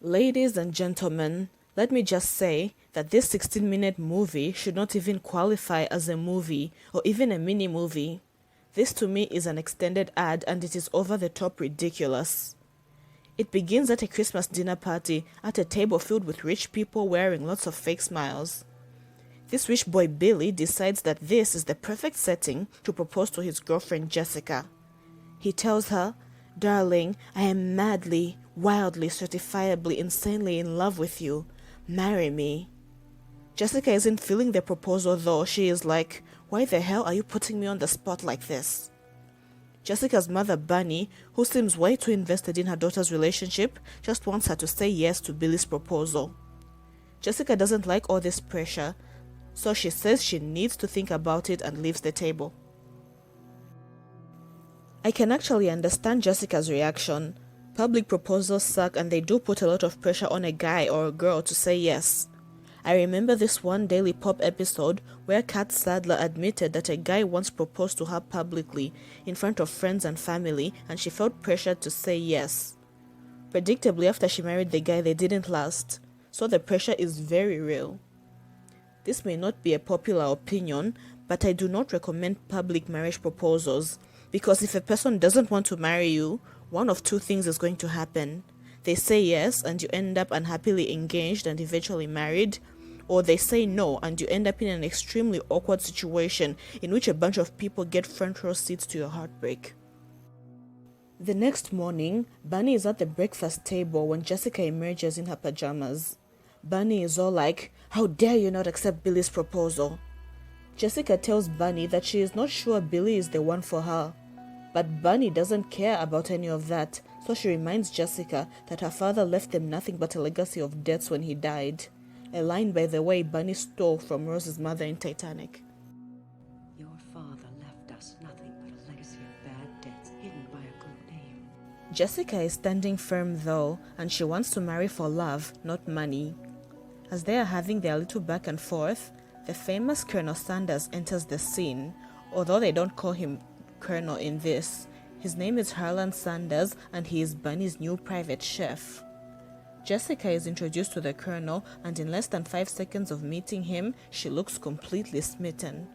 Ladies and gentlemen, let me just say that this 16-minute movie should not even qualify as a movie or even a mini movie. This to me is an extended ad and it is over the top ridiculous. It begins at a Christmas dinner party at a table filled with rich people wearing lots of fake smiles. This rich boy Billy decides that this is the perfect setting to propose to his girlfriend Jessica. He tells her, "Darling, I am madly, wildly, certifiably, insanely in love with you. Marry me." Jessica isn't feeling the proposal though. She is like, "Why the hell are you putting me on the spot like this?" Jessica's mother, Bunny, who seems way too invested in her daughter's relationship, just wants her to say yes to Billy's proposal. Jessica doesn't like all this pressure, so she says she needs to think about it and leaves the table. I can actually understand Jessica's reaction. Public proposals suck and they do put a lot of pressure on a guy or a girl to say yes. I remember this one Daily Pop episode where Kat Sadler admitted that a guy once proposed to her publicly in front of friends and family and she felt pressured to say yes. Predictably, after she married the guy, they didn't last, so the pressure is very real. This may not be a popular opinion, but I do not recommend public marriage proposals. Because if a person doesn't want to marry you, one of two things is going to happen. They say yes and you end up unhappily engaged and eventually married, or they say no and you end up in an extremely awkward situation in which a bunch of people get front row seats to your heartbreak. The next morning, Bunny is at the breakfast table when Jessica emerges in her pajamas. Bunny is all like, "How dare you not accept Billy's proposal?" Jessica tells Bunny that she is not sure Billy is the one for her. But Bunny doesn't care about any of that, so she reminds Jessica that her father left them nothing but a legacy of debts when he died. A line, by the way, Bunny stole from Rose's mother in Titanic. Your father left us nothing but a legacy of bad debts hidden by a good name. Jessica is standing firm though, and she wants to marry for love, not money. As they are having their little back and forth, the famous Colonel Sanders enters the scene, although they don't call him Colonel in this. His name is Harlan Sanders and he is Bunny's new private chef. Jessica is introduced to the Colonel and in less than 5 seconds of meeting him, she looks completely smitten.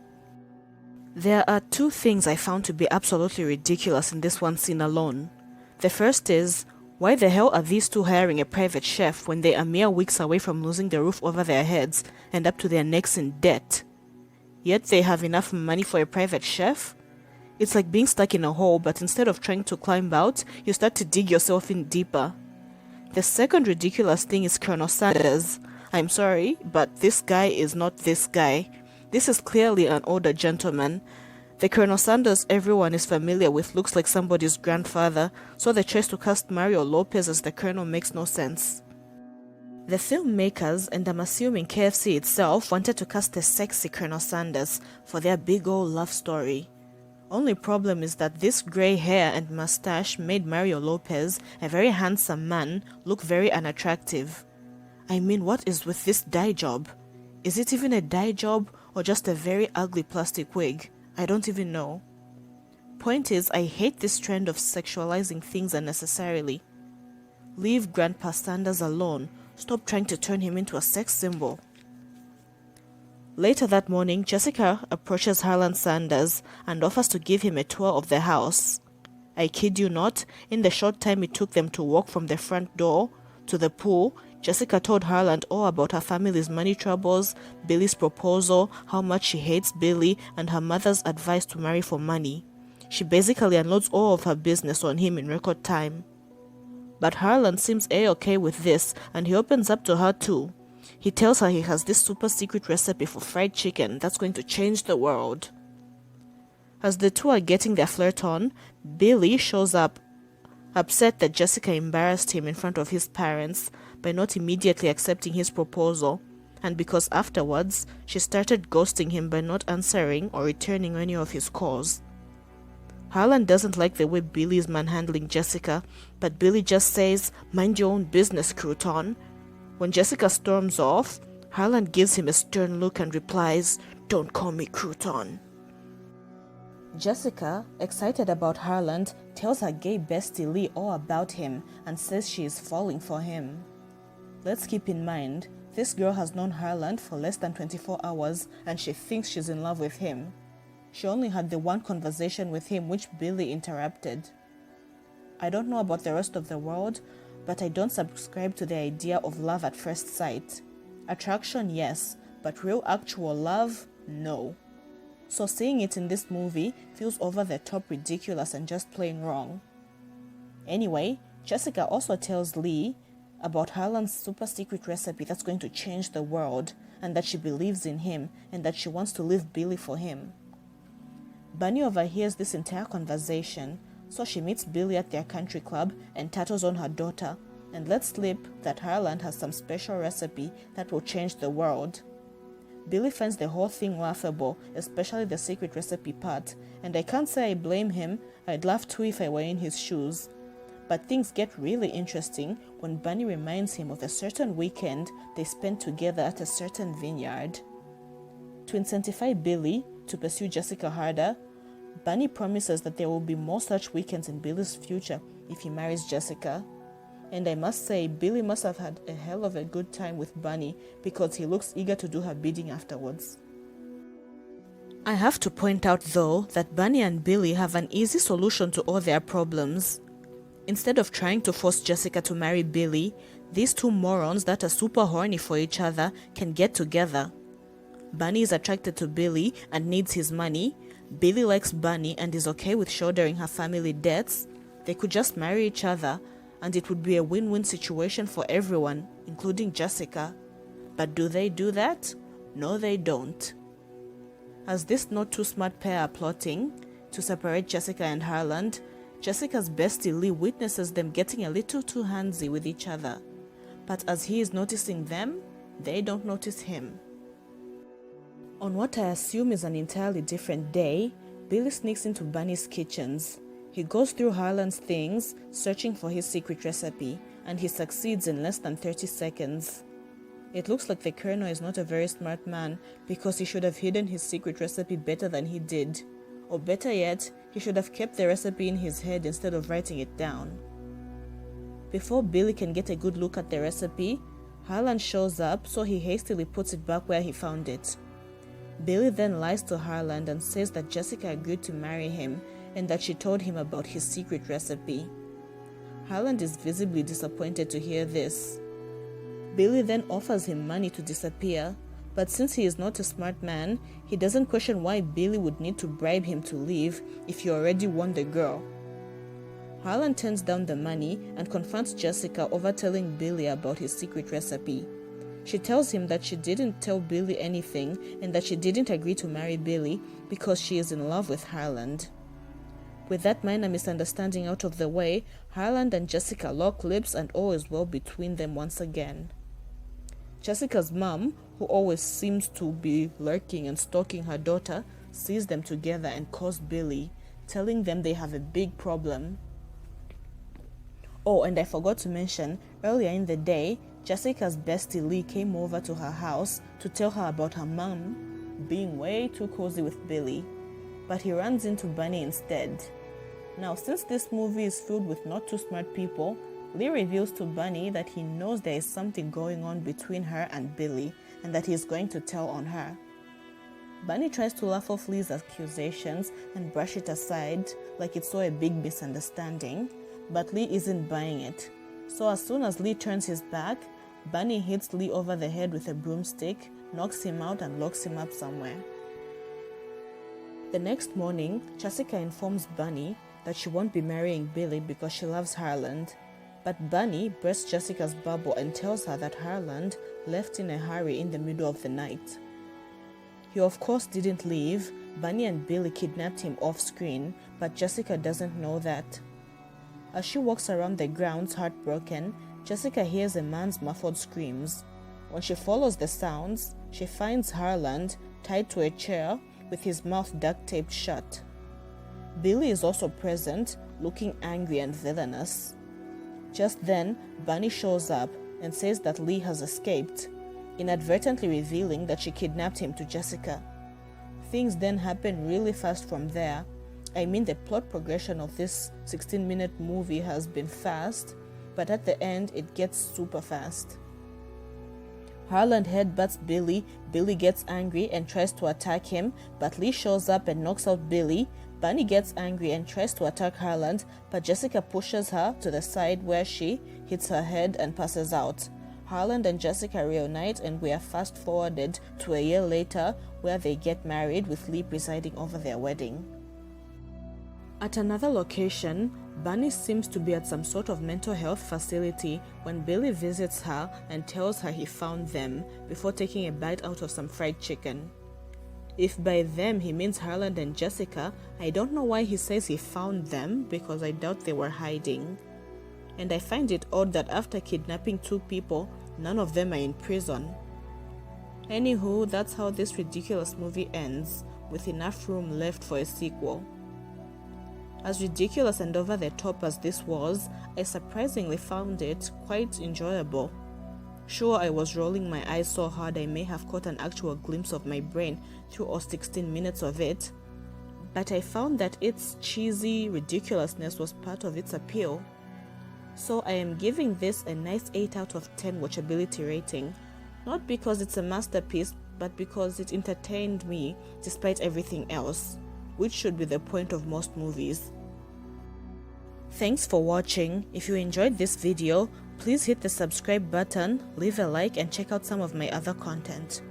There are two things I found to be absolutely ridiculous in this one scene alone. The first is, why the hell are these two hiring a private chef when they are mere weeks away from losing the roof over their heads and up to their necks in debt? Yet they have enough money for a private chef? It's like being stuck in a hole, but instead of trying to climb out, you start to dig yourself in deeper. The second ridiculous thing is Colonel Sanders. I'm sorry, but this guy is not this guy. This is clearly an older gentleman. The Colonel Sanders everyone is familiar with looks like somebody's grandfather, so the choice to cast Mario Lopez as the Colonel makes no sense. The filmmakers, and I'm assuming KFC itself, wanted to cast a sexy Colonel Sanders for their big old love story. Only problem is that this grey hair and mustache made Mario Lopez, a very handsome man, look very unattractive. I mean, what is with this dye job? Is it even a dye job or just a very ugly plastic wig? I don't even know. Point is, I hate this trend of sexualizing things unnecessarily. Leave Grandpa Sanders alone. Stop trying to turn him into a sex symbol. Later that morning, Jessica approaches Harlan Sanders and offers to give him a tour of the house. I kid you not, in the short time it took them to walk from the front door to the pool, Jessica told Harlan all about her family's money troubles, Billy's proposal, how much she hates Billy, and her mother's advice to marry for money. She basically unloads all of her business on him in record time. But Harlan seems A-okay with this, and he opens up to her too. He tells her he has this super secret recipe for fried chicken that's going to change the world. As the two are getting their flirt on, Billy shows up, upset that Jessica embarrassed him in front of his parents by not immediately accepting his proposal, and because afterwards she started ghosting him by not answering or returning any of his calls. Harlan doesn't like the way Billy is manhandling Jessica, but Billy just says, "Mind your own business, crouton." When Jessica storms off, Harlan gives him a stern look and replies, "Don't call me crouton." Jessica, excited about Harlan, tells her gay bestie Lee all about him and says she is falling for him. Let's keep in mind, this girl has known Harland for less than 24 hours and she thinks she's in love with him. She only had the one conversation with him which Billy interrupted. I don't know about the rest of the world, but I don't subscribe to the idea of love at first sight. Attraction, yes, but real actual love, no. So seeing it in this movie feels over the top ridiculous and just plain wrong. Anyway, Jessica also tells Lee about Harland's super secret recipe that's going to change the world, and that she believes in him and that she wants to leave Billy for him. Bunny overhears this entire conversation, so she meets Billy at their country club and tattles on her daughter and lets slip that Harland has some special recipe that will change the world. Billy finds the whole thing laughable, especially the secret recipe part, and I can't say I blame him. I'd laugh too if I were in his shoes. But things get really interesting when Bunny reminds him of a certain weekend they spent together at a certain vineyard. To incentivize Billy to pursue Jessica harder, Bunny promises that there will be more such weekends in Billy's future if he marries Jessica. And I must say, Billy must have had a hell of a good time with Bunny because he looks eager to do her bidding afterwards. I have to point out though that Bunny and Billy have an easy solution to all their problems. Instead of trying to force Jessica to marry Billy, these two morons that are super horny for each other can get together. Bunny is attracted to Billy and needs his money. Billy likes Bunny and is okay with shouldering her family debts. They could just marry each other and it would be a win-win situation for everyone, including Jessica. But do they do that? No, they don't. As this not too smart pair are plotting to separate Jessica and Harland, Jessica's bestie Lee witnesses them getting a little too handsy with each other. But as he is noticing them, they don't notice him. On what I assume is an entirely different day, Billy sneaks into Bunny's kitchens. He goes through Harland's things, searching for his secret recipe, and he succeeds in less than 30 seconds. It looks like the Colonel is not a very smart man because he should have hidden his secret recipe better than he did. Or better yet, he should have kept the recipe in his head instead of writing it down. Before Billy can get a good look at the recipe, Harland shows up, so he hastily puts it back where he found it. Billy then lies to Harland and says that Jessica agreed to marry him and that she told him about his secret recipe. Harland is visibly disappointed to hear this. Billy then offers him money to disappear, but since he is not a smart man, he doesn't question why Billy would need to bribe him to leave if he already won the girl. Harland turns down the money and confronts Jessica over telling Billy about his secret recipe. She tells him that she didn't tell Billy anything and that she didn't agree to marry Billy because she is in love with Harland. With that minor misunderstanding out of the way, Harland and Jessica lock lips and all is well between them once again. Jessica's mom, who always seems to be lurking and stalking her daughter, sees them together and calls Billy, telling them they have a big problem. Oh, and I forgot to mention, earlier in the day, Jessica's bestie Lee came over to her house to tell her about her mom being way too cozy with Billy, but he runs into Bunny instead. Now, since this movie is filled with not too smart people, Lee reveals to Bunny that he knows there is something going on between her and Billy and that he is going to tell on her. Bunny tries to laugh off Lee's accusations and brush it aside like it's so a big misunderstanding, but Lee isn't buying it. So as soon as Lee turns his back, Bunny hits Lee over the head with a broomstick, knocks him out and locks him up somewhere. The next morning, Jessica informs Bunny that she won't be marrying Billy because she loves Harland. But Bunny bursts Jessica's bubble and tells her that Harland left in a hurry in the middle of the night. He of course didn't leave. Bunny and Billy kidnapped him off-screen, but Jessica doesn't know that. As she walks around the grounds heartbroken, Jessica hears a man's muffled screams. When she follows the sounds, she finds Harland tied to a chair with his mouth duct-taped shut. Billy is also present, looking angry and villainous. Just then, Bunny shows up and says that Lee has escaped, inadvertently revealing that she kidnapped him to Jessica. Things then happen really fast from there. I mean, the plot progression of this 16-minute movie has been fast, but at the end it gets super fast. Harland headbutts Billy. Billy gets angry and tries to attack him, but Lee shows up and knocks out Billy. Bunny gets angry and tries to attack Harland, but Jessica pushes her to the side where she hits her head and passes out. Harland and Jessica reunite, and we are fast forwarded to a year later where they get married, with Lee presiding over their wedding. At another location, Bunny seems to be at some sort of mental health facility when Billy visits her and tells her he found them before taking a bite out of some fried chicken. If by them he means Harland and Jessica, I don't know why he says he found them, because I doubt they were hiding. And I find it odd that after kidnapping 2 people, none of them are in prison. Anywho, that's how this ridiculous movie ends, with enough room left for a sequel. As ridiculous and over the top as this was, I surprisingly found it quite enjoyable. Sure, I was rolling my eyes so hard I may have caught an actual glimpse of my brain through all 16 minutes of it, but I found that its cheesy ridiculousness was part of its appeal. So I am giving this a nice 8 out of 10 watchability rating, not because it's a masterpiece, but because it entertained me despite everything else, which should be the point of most movies. Thanks for watching. If you enjoyed this video, please hit the subscribe button, leave a like, and check out some of my other content.